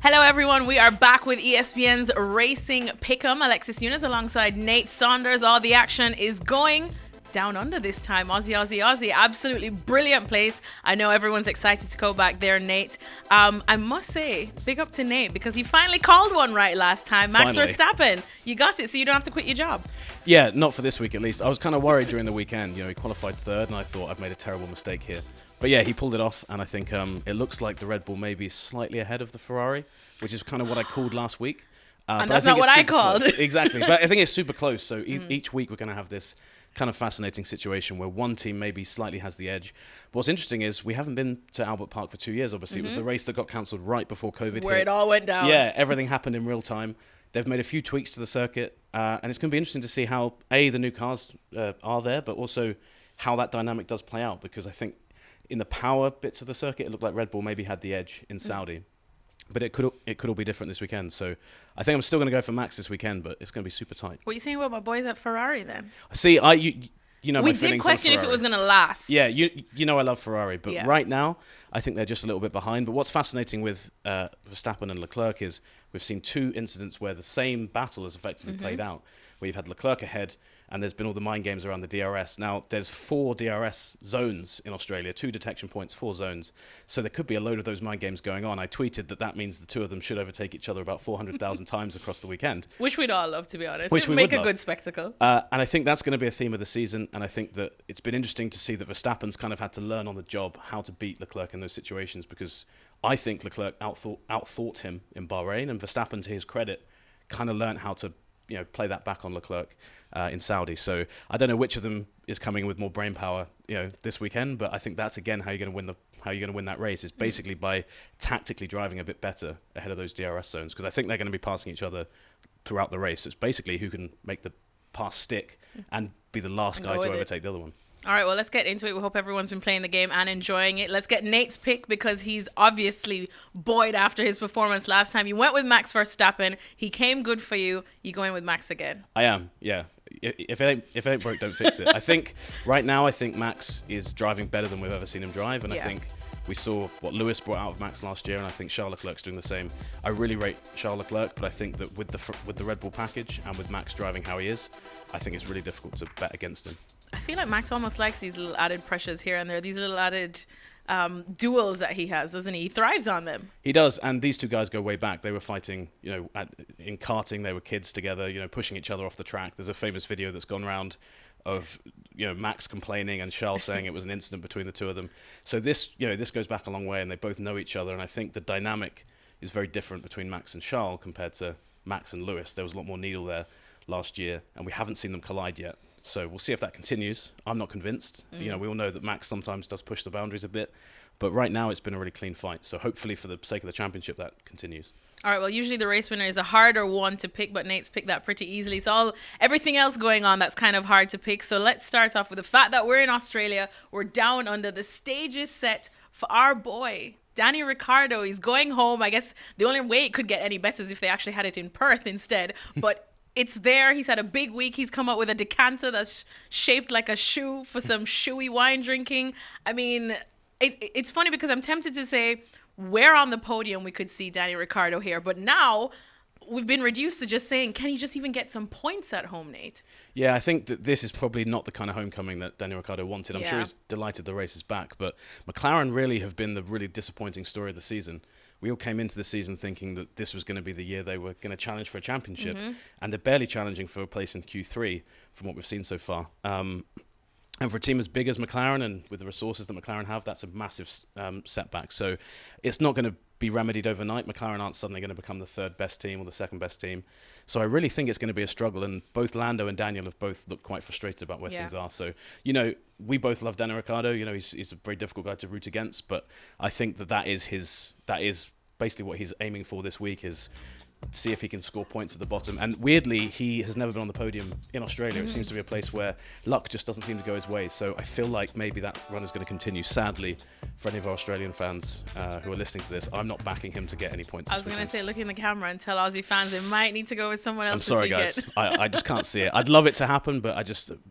Hello, everyone. We are back with ESPN's Racing Pick'em. Alexis Nunes alongside Nate Saunders. All the action is going down under this time. Aussie, Aussie, Aussie. Absolutely brilliant place. I know everyone's excited to go back there, Nate. I must say, big up to Nate because he finally called one right last time. Max Verstappen, you got it, so you don't have to quit your job. Yeah, not for this week at least. I was kind of worried during the weekend. You know, he qualified third, and I thought I've made a terrible mistake here. But yeah, he pulled it off, and I think it looks like the Red Bull may be slightly ahead of the Ferrari, which is kind of what I called last week. And that's not what I called. Exactly, but I think it's super close. So each week we're going to have this kind of fascinating situation where one team maybe slightly has the edge. But what's interesting is we haven't been to Albert Park for 2 years, obviously. It was the race that got cancelled right before COVID Where hit. it all went down. Yeah, everything happened in real time. They've made a few tweaks to the circuit, and it's going to be interesting to see how, A, the new cars are there, but also how that dynamic does play out, because I think in the power bits of the circuit, it looked like Red Bull maybe had the edge in Saudi. But it could all be different this weekend. So I think I'm still going to go for Max this weekend, but it's going to be super tight. What are you saying about my boys at Ferrari then? See, you know, we did question if it was going to last. Yeah, you know I love Ferrari, but right now I think they're just a little bit behind. But what's fascinating with Verstappen and Leclerc is we've seen two incidents where the same battle has effectively played out, where you've had Leclerc ahead and there's been all the mind games around the DRS. Now, there's 4 DRS zones in Australia, 2 detection points, 4 zones. So there could be a load of those mind games going on. I tweeted that means the two of them should overtake each other about 400,000 times across the weekend. Which we'd all love, to be honest. Which it would make a good spectacle. And I think that's going to be a theme of the season. And I think that it's been interesting to see that Verstappen's kind of had to learn on the job how to beat Leclerc in those situations, because I think Leclerc outthought him in Bahrain, and Verstappen, to his credit, kind of learned how to play that back on Leclerc in Saudi. So I don't know which of them is coming with more brain power, this weekend. But I think that's again how you're going to win that race is basically by tactically driving a bit better ahead of those DRS zones, because I think they're going to be passing each other throughout the race. It's basically who can make the pass stick and be the last guy to overtake the other one. All right, well, let's get into it. We hope everyone's been playing the game and enjoying it. Let's get Nate's pick, because he's obviously buoyed after his performance last time. You went with Max Verstappen. He came good for you. You going with Max again? I am, yeah. If it ain't broke, don't fix it. I think right now, Max is driving better than we've ever seen him drive, and I think we saw what Lewis brought out of Max last year, and I think Charles Leclerc's doing the same. I really rate Charles Leclerc, but I think that with the Red Bull package and with Max driving how he is, I think it's really difficult to bet against him. I feel like Max almost likes these little added pressures here and there, these little added duels that he has, doesn't he? He thrives on them. He does, and these two guys go way back. They were fighting, in karting. They were kids together, pushing each other off the track. There's a famous video that's gone around of Max complaining and Charles saying it was an incident between the two of them. So this goes back a long way, and they both know each other. And I think the dynamic is very different between Max and Charles compared to Max and Lewis. There was a lot more needle there last year, and we haven't seen them collide yet. So we'll see if that continues. I'm not convinced. We all know that Max sometimes does push the boundaries a bit, but right now it's been a really clean fight. So hopefully, for the sake of the championship, that continues. All right, well, usually the race winner is a harder one to pick, but Nate's picked that pretty easily. So everything else going on, that's kind of hard to pick. So let's start off with the fact that we're in Australia. We're down under. The stage is set for our boy, Danny Ricciardo. He's going home. I guess the only way it could get any better is if they actually had it in Perth instead. But it's there. He's had a big week. He's come up with a decanter that's shaped like a shoe for some shoey wine drinking. I mean, it's funny because I'm tempted to say where on the podium we could see Danny Ricciardo here, but now we've been reduced to just saying, can he just even get some points at home, Nate? Yeah, I think that this is probably not the kind of homecoming that Danny Ricciardo wanted. I'm sure he's delighted the race is back, but McLaren really have been the really disappointing story of the season. We all came into the season thinking that this was going to be the year they were going to challenge for a championship, and they're barely challenging for a place in Q3 from what we've seen so far. And for a team as big as McLaren and with the resources that McLaren have, that's a massive setback. So it's not going to be remedied overnight. McLaren aren't suddenly going to become the third best team or the second best team. So I really think it's going to be a struggle. And both Lando and Daniel have both looked quite frustrated about where things are. So, we both love Danny Ricciardo. He's a very difficult guy to root against. But I think that is basically what he's aiming for this week, is see if he can score points at the bottom. And weirdly, he has never been on the podium in Australia. It seems to be a place where luck just doesn't seem to go his way. So I feel like maybe that run is going to continue. Sadly, for any of our Australian fans who are listening to this, I'm not backing him to get any points. I was going to say, look in the camera and tell Aussie fans they might need to go with someone else. I'm sorry, guys. I just can't see it. I'd love it to happen, but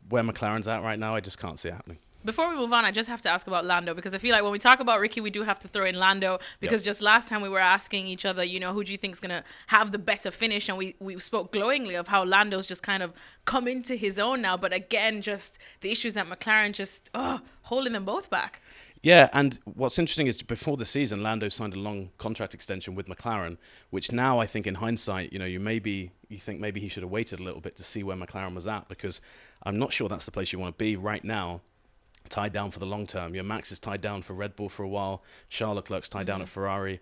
where McLaren's at right now, I just can't see it happening. Before we move on, I just have to ask about Lando, because I feel like when we talk about Ricky, we do have to throw in Lando, because just last time we were asking each other, who do you think is going to have the better finish? And we spoke glowingly of how Lando's just kind of come into his own now. But again, just the issues at McLaren just holding them both back. Yeah, and what's interesting is before the season, Lando signed a long contract extension with McLaren, which now I think in hindsight, you think maybe he should have waited a little bit to see where McLaren was at, because I'm not sure that's the place you want to be right now, tied down for the long term. Max is tied down for Red Bull for a while, Charles Leclerc's tied down at Ferrari,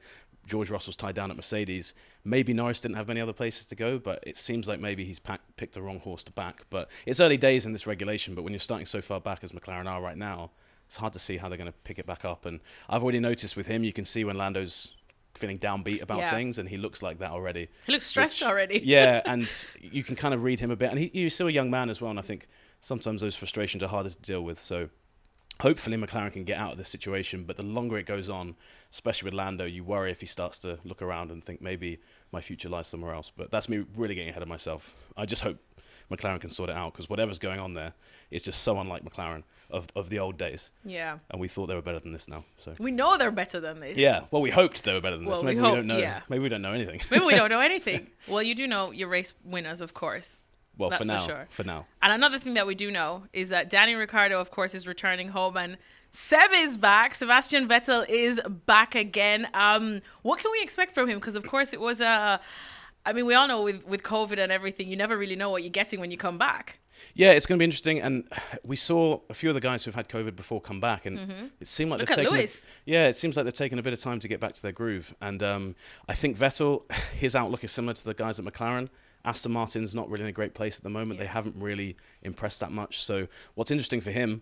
George Russell's tied down at Mercedes. Maybe Norris didn't have many other places to go, but it seems like maybe he's picked the wrong horse to back. But it's early days in this regulation, but when you're starting so far back as McLaren are right now, it's hard to see how they're going to pick it back up. And I've already noticed with him, you can see when Lando's feeling downbeat about things, and he looks like that already. He looks stressed already. Yeah, and you can kind of read him a bit. And he's still a young man as well, and I think sometimes those frustrations are harder to deal with. So hopefully McLaren can get out of this situation, but the longer it goes on, especially with Lando, you worry if he starts to look around and think maybe my future lies somewhere else. But that's me really getting ahead of myself. I just hope McLaren can sort it out, because whatever's going on there is just so unlike McLaren of the old days. Yeah. And we thought they were better than this now. So we know they're better than this. Yeah. Well, we hoped they were better than this. Maybe we don't know. Yeah. Maybe we don't know anything. Maybe we don't know anything. Well, you do know your race winners, of course. Well, that's for now. For sure. For now. And another thing that we do know is that Daniel Ricciardo, of course, is returning home, and Seb is back. Sebastian Vettel is back again. What can we expect from him? Because, of course, it was we all know with COVID and everything, you never really know what you're getting when you come back. Yeah, it's going to be interesting. And we saw a few of the guys who've had COVID before come back, and it seemed like it seems like they've taken a bit of time to get back to their groove. And I think Vettel, his outlook is similar to the guys at McLaren. Aston Martin's not really in a great place at the moment. Yeah. They haven't really impressed that much. So what's interesting for him,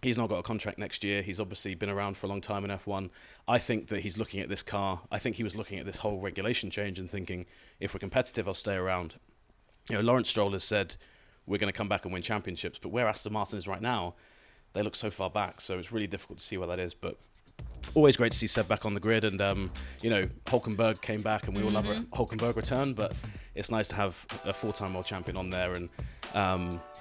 he's not got a contract next year. He's obviously been around for a long time in F1. I think that he's looking at this car. I think he was looking at this whole regulation change and thinking, if we're competitive, I'll stay around. Lawrence Stroll has said, we're going to come back and win championships. But where Aston Martin is right now, they look so far back. So it's really difficult to see where that is. But always great to see Seb back on the grid. And, Hulkenberg came back, and we all love a Hulkenberg return. But it's nice to have a four-time world champion on there. And,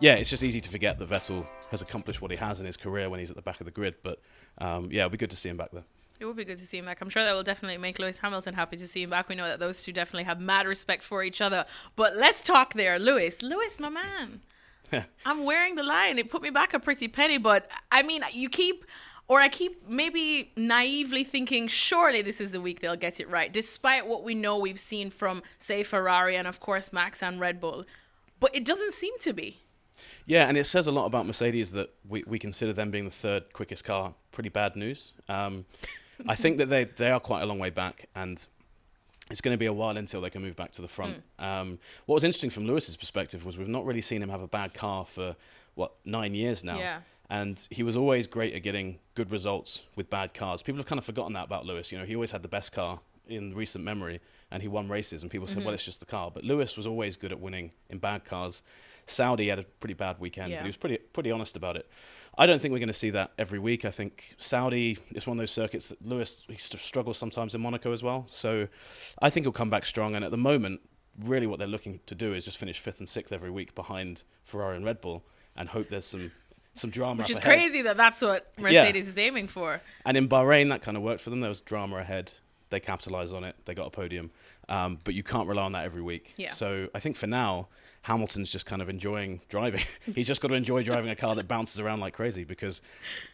it's just easy to forget that Vettel has accomplished what he has in his career when he's at the back of the grid. But, it'll be good to see him back there. It would be good to see him back. I'm sure that will definitely make Lewis Hamilton happy to see him back. We know that those two definitely have mad respect for each other. But let's talk there. Lewis, my man. I'm wearing the line. It put me back a pretty penny. But, I keep maybe naively thinking, surely this is the week they'll get it right, despite what we know we've seen from, say, Ferrari and, of course, Max and Red Bull. But it doesn't seem to be. Yeah, and it says a lot about Mercedes that we consider them being the third quickest car. Pretty bad news. I think that they are quite a long way back, and it's going to be a while until they can move back to the front. What was interesting from Lewis's perspective was we've not really seen him have a bad car for, 9 years now. Yeah. And he was always great at getting good results with bad cars. People have kind of forgotten that about Lewis. He always had the best car in recent memory, and he won races, and people said, well, it's just the car. But Lewis was always good at winning in bad cars. Saudi had a pretty bad weekend, but he was pretty honest about it. I don't think we're going to see that every week. I think Saudi is one of those circuits that Lewis struggles sometimes in Monaco as well. So I think he'll come back strong. And at the moment, really what they're looking to do is just finish 5th and 6th every week behind Ferrari and Red Bull, and hope there's some drama. Which is up ahead. crazy that's what Mercedes is aiming for. And in Bahrain, that kind of worked for them. There was drama ahead. They capitalized on it. They got a podium. But you can't rely on that every week. Yeah. So I think for now, Hamilton's just kind of enjoying driving. He's just got to enjoy driving a car that bounces around like crazy, because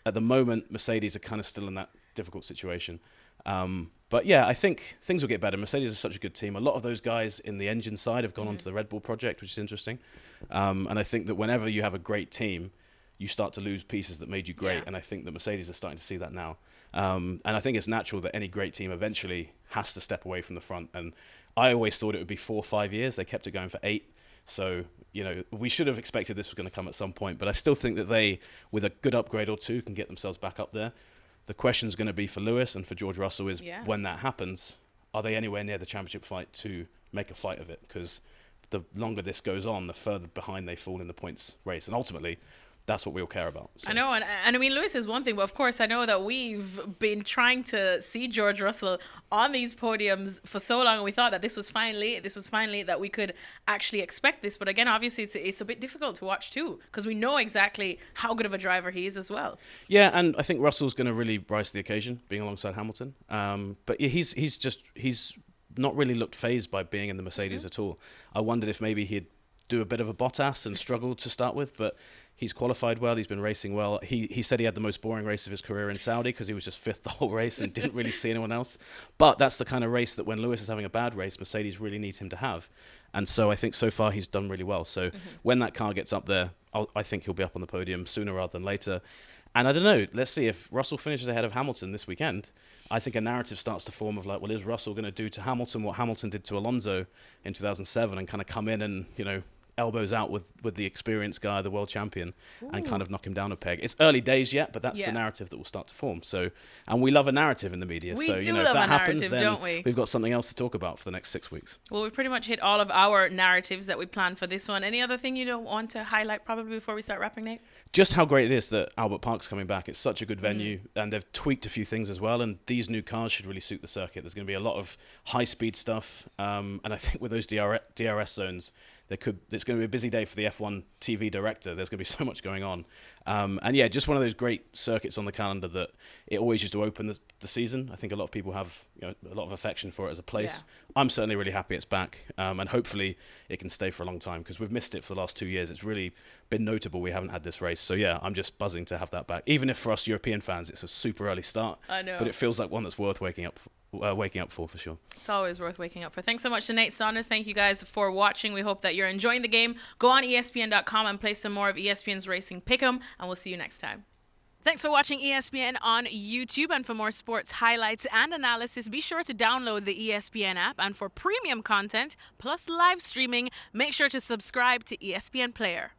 at the moment, Mercedes are kind of still in that difficult situation. But yeah, I think things will get better. Mercedes is such a good team. A lot of those guys in the engine side have gone onto the Red Bull project, which is interesting. And I think that whenever you have a great team, you start to lose pieces that made you great. Yeah. And I think that Mercedes are starting to see that now. And I think it's natural that any great team eventually has to step away from the front. And I always thought it would be 4 or 5 years. They kept it going for 8. So, we should have expected this was going to come at some point. But I still think that they, with a good upgrade or two, can get themselves back up there. The question is going to be for Lewis and for George Russell is, when that happens, are they anywhere near the championship fight to make a fight of it? Because the longer this goes on, the further behind they fall in the points race. And ultimately, that's what we'll care about. So. I know, and I mean, Lewis is one thing, but of course, I know that we've been trying to see George Russell on these podiums for so long, and we thought that this was finally that we could actually expect this. But again, obviously, it's a bit difficult to watch too, because we know exactly how good of a driver he is as well. Yeah, and I think Russell's going to really rise to the occasion, being alongside Hamilton. But yeah, he's not really looked phased by being in the Mercedes at all. I wondered if maybe he'd do a bit of a Bottas and struggle to start with, but he's qualified well. He's been racing well. He said he had the most boring race of his career in Saudi because he was just fifth the whole race and didn't really see anyone else. But that's the kind of race that when Lewis is having a bad race, Mercedes really needs him to have. And so I think so far he's done really well. So when that car gets up there, I think he'll be up on the podium sooner rather than later. And I don't know, let's see if Russell finishes ahead of Hamilton this weekend. I think a narrative starts to form of like, well, is Russell going to do to Hamilton what Hamilton did to Alonso in 2007 and kind of come in and, elbows out with the experienced guy, the world champion, and kind of knock him down a peg. It's early days yet, but that's the narrative that will start to form. So, and we love a narrative in the media. We so, do if love that a happens, narrative, then don't we? We've got something else to talk about for the next 6 weeks. Well, we've pretty much hit all of our narratives that we planned for this one. Any other thing you don't want to highlight probably before we start wrapping, Nate? Just how great it is that Albert Park's coming back. It's such a good venue, and they've tweaked a few things as well, and these new cars should really suit the circuit. There's going to be a lot of high-speed stuff, and I think with those DRS zones, it's going to be a busy day for the F1 TV director. There's going to be so much going on. And yeah, just one of those great circuits on the calendar that it always used to open the season. I think a lot of people have a lot of affection for it as a place. Yeah. I'm certainly really happy it's back. And hopefully it can stay for a long time because we've missed it for the last 2 years. It's really been notable we haven't had this race. So yeah, I'm just buzzing to have that back. Even if for us European fans, it's a super early start. I know. But it feels like one that's worth waking up for sure. It's always worth waking up for. Thanks so much to Nate Saunders. Thank you guys for watching. We hope that you're enjoying the game. Go on ESPN.com and play some more of ESPN's Racing Pick'em, and we'll see you next time. Thanks for watching ESPN on YouTube, and for more sports highlights and analysis, be sure to download the ESPN app, and for premium content plus live streaming, make sure to subscribe to ESPN Player.